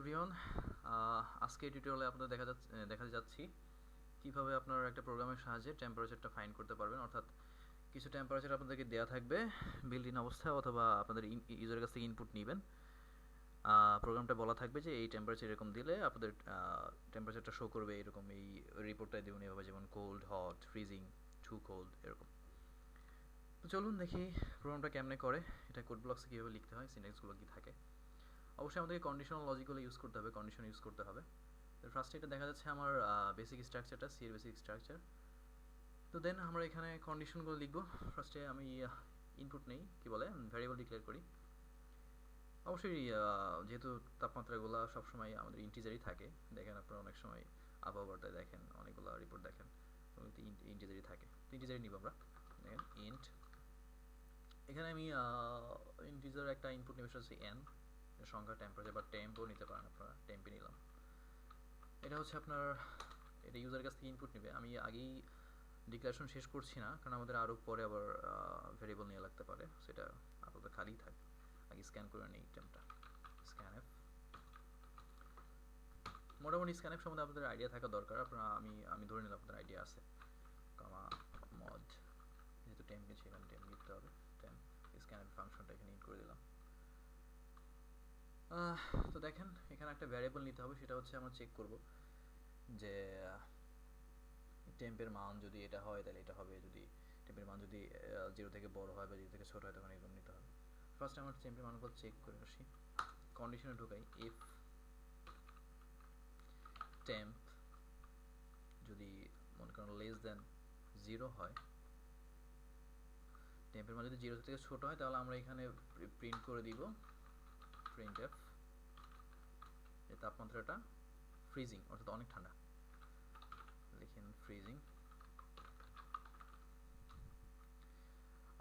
Everyone, আজকে এই টিউটোরিয়ালে আপনাদের দেখাতে যাচ্ছি কিভাবে আপনারা একটা প্রোগ্রামের সাহায্যে টেম্পারেচারটা ফাইন্ড করতে পারবেন। অর্থাৎ কিছু টেম্পারেচার আপনাদেরকে দেওয়া থাকবে বিল্ড ইন অবস্থায়, অথবা আপনাদের ইউজারের কাছ থেকে ইনপুট নেবেন। প্রোগ্রামটা বলা থাকবে যে এই টেম্পারেচার এরকম দিলে আপনাদের টেম্পারেচারটা শো করবে এরকম, এই রিপোর্টটাই দেবেন এভাবে, যেমন cold, hot, freezing, too cold, এরকম। তো চলুন দেখি প্রোগ্রামটা কেমনে করে, এটা কোড ব্লকসে কীভাবে লিখতে হয়, সিনট্যাক্সগুলো কী থাকে। অবশ্যই আমাদেরকে কন্ডিশনাল লজিকগুলো ইউজ করতে হবে, কন্ডিশন ইউজ করতে হবে। তো ফার্স্টে এটা দেখা যাচ্ছে আমার বেসিক স্ট্রাকচারটা, সি এর বেসিক স্ট্রাকচার। তো দেন আমরা এখানে কন্ডিশনগুলো লিখবো। ফার্স্টে আমি ইনপুট নেই, কি বলে, ভ্যারিয়েবল ডিক্লেয়ার করি। অবশ্যই যেহেতু তাপমাত্রাগুলো সবসময় আমাদের ইন্টিজারই থাকে, দেখেন আপনারা অনেক সময় আবহাওয়াটায় দেখেন অনেকগুলো রিপোর্ট দেখেন ইন্টিজারই থাকে, তো ইন্টিজারই নিব আমরা। দেখেন ইন্ট, এখানে আমি ইন্টিজার একটা ইনপুট নেবে, সেটা হচ্ছে এন সংখ্যা, টেম্পারেচার বা টেম্পও নিতে পারেন আপনারা, টেম্পে নিলাম। এটা হচ্ছে আপনার, এটা ইউজারের কাছ থেকে ইনপুট নেবে। আমি আগেই ডিক্লারেশন শেষ করছি না, কারণ আমাদের আরও পরে আবার ভেরিয়েবল নিয়ে লাগতে পারে, সেটা আপাতত খালিই থাক। আগে স্ক্যান করে নিই টেম্পটা, স্ক্যানএফ। মোটামুটি স্ক্যানএফ সম্বন্ধে আপনাদের আইডিয়া থাকা দরকার। আপনারা আমি ধরে নিলাম আপনাদের আইডিয়া আছে। কমা মড, যেহেতু টেম্প নিচ্ছে এখানে টেম্প লিখতে হবে, টেম্প স্ক্যানএফ ফাংশনটা এখানে ইন করে দিলাম। তো দেখেন এখানে একটা ভ্যারিয়েবল নিতে হবে, সেটা হচ্ছে আমরা চেক করব যে টেম্পের মান যদি এটা হয় তাহলে এটা হবে, যদি টেম্পের মান যদি 0 থেকে বড় হয় বা 0 থেকে ছোট হয় তখন এরকম নিতে হবে। ফার্স্ট আমরা টেম্পের মানগুলো চেক করে আসি, কন্ডিশনে ঢুকাই। ইফ টেম্প যদি মনে করেন লেস দেন 0 হয়, টেম্পের মান যদি 0 থেকে ছোট হয়, তাহলে আমরা এখানে প্রিন্ট করে দিব printf এই তাপমাত্রাটা ফ্রিজিং, অর্থাৎ অনেক ঠান্ডা। লিখেন ফ্রিজিং।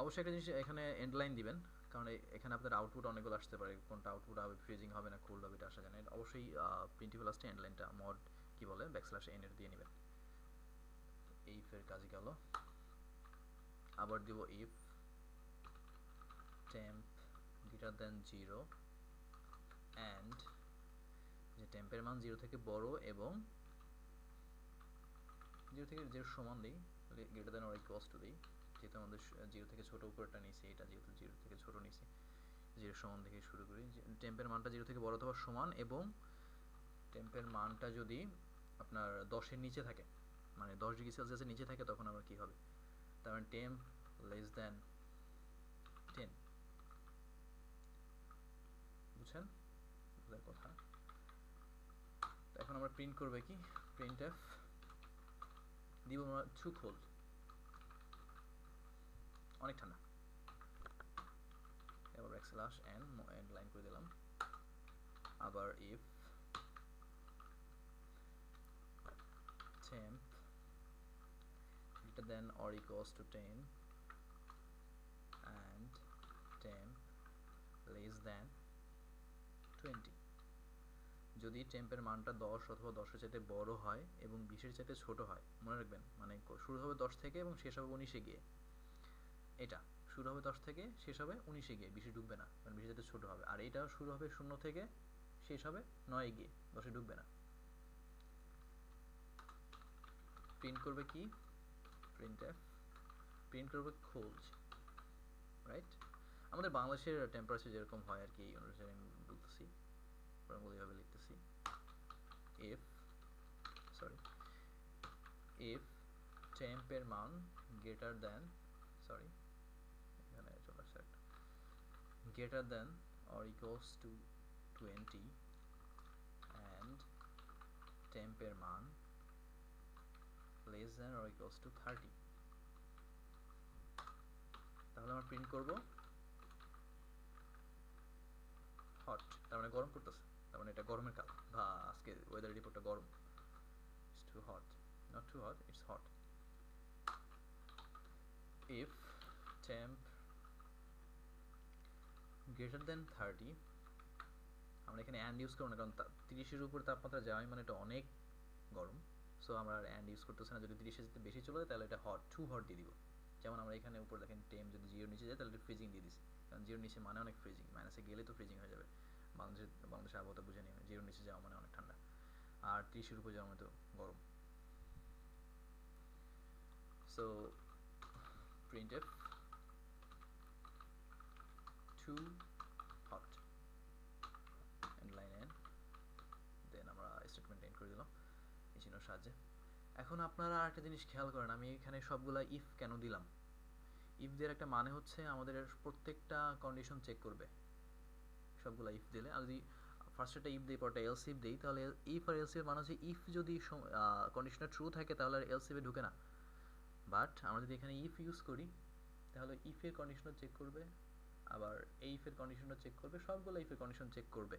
অবশ্যই একটা জিনিস এখানে এন্ড লাইন দিবেন, কারণ এখানে আপনাদের আউটপুট অনেকগুলো আসতে পারে, কোনটা আউটপুট হবে, ফ্রিজিং হবে না কোল্ড হবে, এটা আসা যায় না। অবশ্যই প্রিন্টিভ লাস্টে এন্ড লাইনটা মড কি বলে ব্যাকস্ল্যাশ এন এর দিয়ে নেবেন। ইফ এর কাজে গেল, আবার দিব if temp greater than 0 and যে টেম্পের মান 0 থেকে বড় এবং 0 থেকে 0 সমান দিই, greater than or equals two দিই, যেহেতু আমাদের 0 থেকে ছোট উপরটা নিয়েছি, এটা যেহেতু 0 থেকে ছোট নিয়েছি, 0 সমান থেকে শুরু করি। টেম্পের মানটা 0 থেকে বড় অথবা সমান, এবং টেম্পের মানটা যদি আপনার 10-এর নিচে থাকে, মানে 10 ডিগ্রি সেলসিয়াসের নিচে থাকে, তখন আবার কী হবে, তার মানে টেম্প লেস দেন 10। বুঝছেন বুঝার কথা। তো এখন আমরা প্রিন্ট করবে কি, printf দিব আমরা টু কোল্ড, অনেক ঠান্ডা। এবার ব্যাকস্ল্যাশ এন এন্ড লাইন করে দিলাম। আবার if temp greater than or equals to 10 and temp less than 20, যদি টেম্পের মানটা 10 অথবা 10-এর চাইতে বড় হয় এবং 20-এর চাইতে ছোট হয়, মনে রাখবেন মানে শুরু হবে 10 থেকে এবং শেষ হবে 19-এ গিয়ে। এটা শুরু হবে 10 থেকে, শেষ হবে 19-এ গিয়ে, 20-এ ঢুকবে না, কারণ 20-এর চাইতে ছোট হবে। আর এটা শুরু হবে 0 থেকে, শেষ হবে 9-এ গিয়ে, 10-এ ঢুকবে না। প্রিন্ট করবে কি, printf প্রিন্ট করবে কোল্ড, রাইট। আমাদের বাংলাদেশের টেম্পারেচার যেরকম হয় আর কি, এই অনুসারে আমি বলতেছি, এইভাবে লিখতেছি। ইফ টেম্পের মান গ্রেটার দেন, এখানে চলে আসছে একটা, greater than or equals to 20 and temp মান less than or equals to 30, তাহলে আমরা প্রিন্ট করব হট, তার মানে গরম করতেছে, তার মানে এটা গরমের কাল, বা আজকে ওয়েদার রিপোর্টটা গরম। It's too hot, not too hot, it's hot. If temp greater than 30, আমরা এখানে অ্যান্ড ইউজ করবো না, কারণ 30-এর উপর তাপমাত্রা যাওয়াই মানে এটা অনেক গরম, সো আমরা অ্যান্ড ইউজ করতেছি না। যদি 30-এর যেতে বেশি চলে যায় তাহলে এটা হট, টু হট দিয়ে দিব। যেমন আমরা এখানে উপর দেখেন টেম্প যদি 0-এর নিচে যায় তাহলে ফ্রিজিং দিয়ে দিচ্ছি, কারণ 0-এর নিচে মানে অনেক ফ্রিজিং, মাইনাসে গেলে তো ফ্রিজিং হয়ে যাবে। বাংলাদেশের আবহাওয়াটা বুঝে নিয়ে, 0 নিচে যাওয়া মানে অনেক ঠান্ডা, আর 30-এর উপরে যাওয়া মানে তো গরম। So printf too hot and line n, দেন আমরা স্টেটমেন্ট এন্ড করে দিলাম এই চিহ্নের সাহায্যে। এখন আপনারা একটা জিনিস খেয়াল করেন, আমি এখানে সবগুলা ইফ কেন দিলাম। ইফ দের একটা মানে হচ্ছে আমাদের প্রত্যেকটা কন্ডিশন চেক করবে সবগুলা ইফ দিলে। আর যদি ফার্স্ট একটা ইফ দিই পরটা এলস ইফ দিই, তাহলে ইফ আর এলস এর মানে হচ্ছে ইফ যদি কন্ডিশনটা ট্রু থাকে তাহলে আর এলস ইফে ঢুকে না। বাট আমরা যদি এখানে ইফ ইউজ করি তাহলে ইফের কন্ডিশনও চেক করবে, আবার এই ইফের কন্ডিশনও চেক করবে, সবগুলো ইফের কন্ডিশন চেক করবে।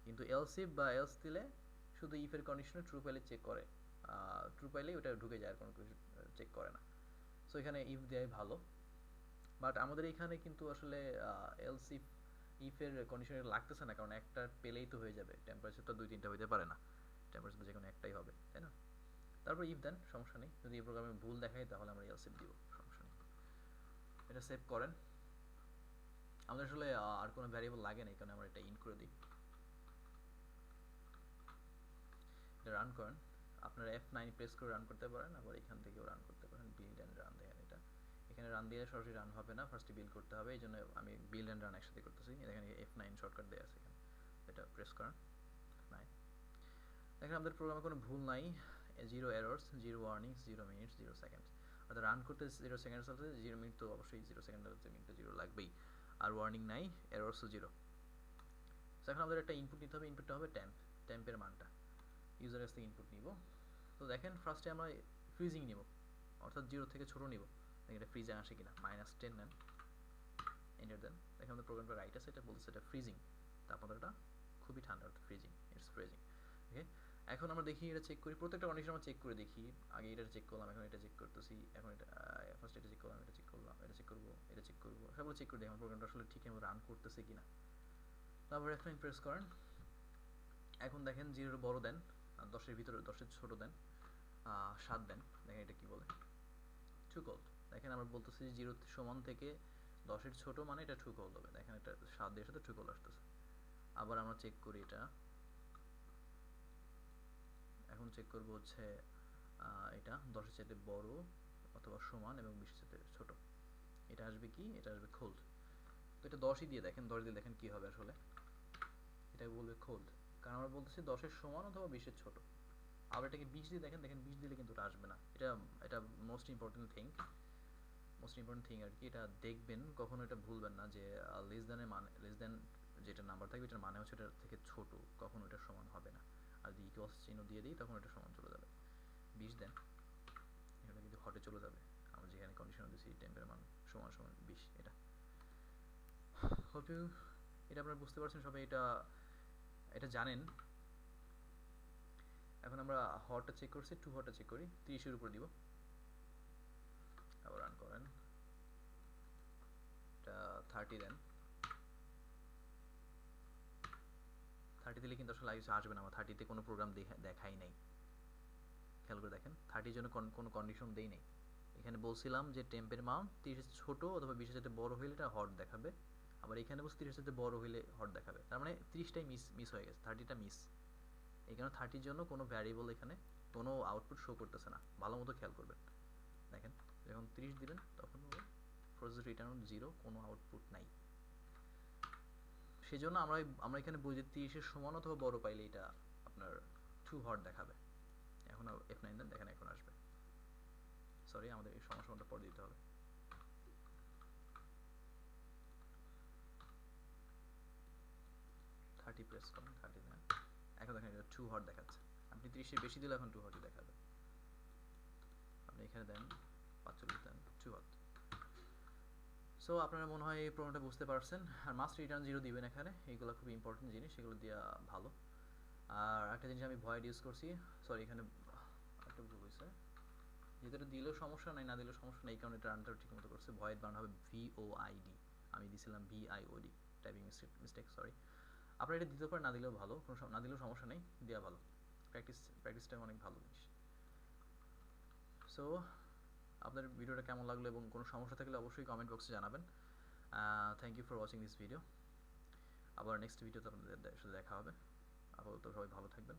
কিন্তু এলস ইফ বা এলস দিলে শুধু ইফের কন্ডিশনে ট্রু পাইলে চেক করে, ট্রু পাইলেই ওটা ঢুকে যায়, আর কোনো কিছু চেক করে না। সো এখানে ইফ দেওয়াই ভালো। বাট আমাদের এখানে কিন্তু আসলে এলস ইফের কন্ডিশনে লাগতেছে না, কারণ একটা পেলেই তো হয়ে যাবে, টেম্পারেচার তো 2-3টা হইতে পারে না, টেম্পারেচার যে কোনো একটাই হবে, তাই না? তারপর ইফ দেন, সমস্যা নেই, যদি এই প্রোগ্রামে ভুল দেখায় তাহলে আমরা এলস ইফ দিব, সমস্যা নেই। এটা সেভ করেন। আমাদের আসলে আর কোনো ভ্যারিয়েবল লাগে না, এই কারণে আমরা এটা ইন করে দিই। এটা রান করেন, আপনারা F9 প্রেস করে রান করতে পারেন, আবার এখান থেকেও রান করতে পারেন, বিল্ড অ্যান্ড রান। দেখেন এটা এখানে রান দিয়ে সরাসরি রান হবে না, ফার্স্টে বিল্ড করতে হবে, এই জন্য আমি বিল্ড অ্যান্ড রান একসাথে করতেছি। এখানে F9 শর্টকাট দেওয়া আছে, এখানে এটা প্রেস করেন F9। দেখেন আমাদের প্রোগ্রামে কোনো ভুল নাই, 0 এরর্স, 0 ওয়ার্নিংস, 0 মিনিটস, 0 সেকেন্ডস। অর্থাৎ রান করতে 0 সেকেন্ডস আছে, 0 মিনিট তো অবশ্যই 0 সেকেন্ড আছে, মিনিটে 0 লাগবেই, আর ওয়ার্নিং নাই, এরর্সও 0। এখন আমাদের একটা ইনপুট নিতে হবে, ইনপুটটা হবে টেম্পের মানটা ইউজার কাছ থেকে ইনপুট নিব। তো দেখেন ফার্স্টে আমরা ফ্রিজিং নিব, অর্থাৎ 0 থেকে ছোট নিব। দেখেন এটা ফ্রিজিং আসে কিনা, -10 নেন, এন্টার দেন। দেখেন আমাদের প্রোগ্রামটা রাইট আছে, এটা বলছে এটা ফ্রিজিং, তাপমাত্রাটা খুবই ঠান্ডা, অর্থাৎ ফ্রিজিং, ইটস ফ্রিজিং। ওকে, এখন আমরা দেখি এটা চেক করি, প্রত্যেকটা কন্ডিশন আমরা চেক করে দেখি। আগে এটা চেক করলাম, এখন এটা চেক করতেছি, এখন এটা ফার্স্ট এটা চেক করলাম, এটা চেক করলাম, এটা চেক করবো, এটা চেক করবো, সবগুলো চেক করে দেখি আমার প্রোগ্রামটা আসলে ঠিক রান করতেছে কিনা। তারপর F9 প্রেস করেন। এখন দেখেন 0 বড় দেন, 10-এর ভিতরে 10-এর ছোট দেন, 7 দেন। দেখেন এটা কি বলে, ট্রু কল। দেখেন আমরা বলতেছি 0 সমান থেকে 10-এর ছোট মানে এটা ট্রু কল হবে। দেখেন এটা 7 দিয়ে সাথে ট্রু কল আসতেছে। আবার আমরা চেক করি এটা, এখন চেক করব হচ্ছে এটা 10-এর চাইতে বড় অথবা সমান এবং 20-এর চাইতে ছোট, এটা আসবে কি, এটা আসবে খোল্ড। তো এটা 10ই দিয়ে দেখেন, 10 দিয়ে দেখেন কি হবে আসলে, এটা বলবে খোল্ড, কারণ আমরা বলতেছি 10-এর সমান অথবা 20-এর ছোট। আবার এটাকে 20 দিয়ে দেখেন, 20 দিলে কিন্তু এটা আসবে না। এটা মোস্ট ইম্পর্টেন্ট থিং আর কি, এটা দেখবেন কখনো, এটা ভুলবেন না যে লেস দ্যানের মানে, লেস দ্যান যেটা নাম্বার থাকবে এটার মানে হচ্ছে এটার থেকে ছোট, কখনো এটা সমান হবে না। আর যদি ইকুয়ালস চিহ্ন দিয়ে দিই তখন এটা সমান চলে যাবে। 20 দেন, এটা কিন্তু হটে চলে যাবে, আমরা যেখানে কন্ডিশন দিয়েছি টেম্পের মান সমান সমান 20। হোপ ইউ এটা আপনারা বুঝতে পারছেন সবাই, এটা জানেন। এখন আমরা হটটা চেক করছি, টু হটটা চেক করি, 30-এর উপর দিব, আবার রান করেন, এটা 30 দেন। 30 দিলে কিন্তু আসলে আসবে না, আমার 30-তে কোনো প্রোগ্রাম দেখাই নাই, খেয়াল করে দেখেন 30-এর জন্য কোনো কন্ডিশন দেই নাই। এখানে বলছিলাম যে টেম্পের মান 30-এর ছোট অথবা 20-এর সাথে বড় হইলে এটা হট দেখাবে, আবার এখানে বলছি 30-এর সাথে বড় হইলে হট দেখাবে, তার মানে 30টাই মিস হয়ে গেছে, 30টা মিস। এই কারণে 30-এর জন্য কোনো ভ্যারিয়েবল এখানে কোনো আউটপুট শো করতেছে না, ভালো মতো খেয়াল করবেন। দেখেন যখন 30 দিবেন তখন প্রসেস রিটার্ন 0, কোনো আউটপুট নাই। সেই জন্য আমরা এখানে বুঝি 30-এর সমান অথবা বড় পাইলে এটা আপনার টু হট দেখাবে। এখন F9 দেন, দেখেন এখন আসবে। সরি, আমাদের এই সমস্যাটা পরে দিতে হবে। 30 প্রেস করুন, 30 দেন, এখন দেখেন এটা টু হট দেখাচ্ছে। আপনি 30-এর বেশি দিলে এখন টু হটই দেখাবে। আপনি এখানে দেন 45 দেন, টু হট। সো আপনারা মনে হয় এই প্রবলেমটা বুঝতে পারছেন। আর মাস্ট রিটার্ন 0 দিবেন এখানে, এইগুলো খুব ইম্পর্টেন্ট জিনিস, এগুলো দেওয়া ভালো। আর একটা জিনিস আমি ভয়েড ইউজ করছি, সরি এখানে একটা ভুল হয়েছে, যেহেতু এটা দিলেও সমস্যা নাই, না দিলেও সমস্যা নেই, কারণ এটা রানটা ঠিক মতো করছে। ভয়েড বানানো হবে VOID, আমি দিছিলাম VIOD, টাইপিং মিস্টেক, সরি। আপনারা এটা দিতে পারেন, না দিলেও ভালো, না দিলেও সমস্যা নেই, দেওয়া ভালো, প্র্যাকটিসটা অনেক ভালো জিনিস। সো আপনাদের ভিডিওটা কেমন লাগলো এবং কোনো সমস্যা থাকলে অবশ্যই কমেন্ট বক্সে জানাবেন। Thank you for watching this video. আবার নেক্সট ভিডিওতে আপনাদের সাথে দেখা হবে। আপাতত সবাই ভালো থাকবেন।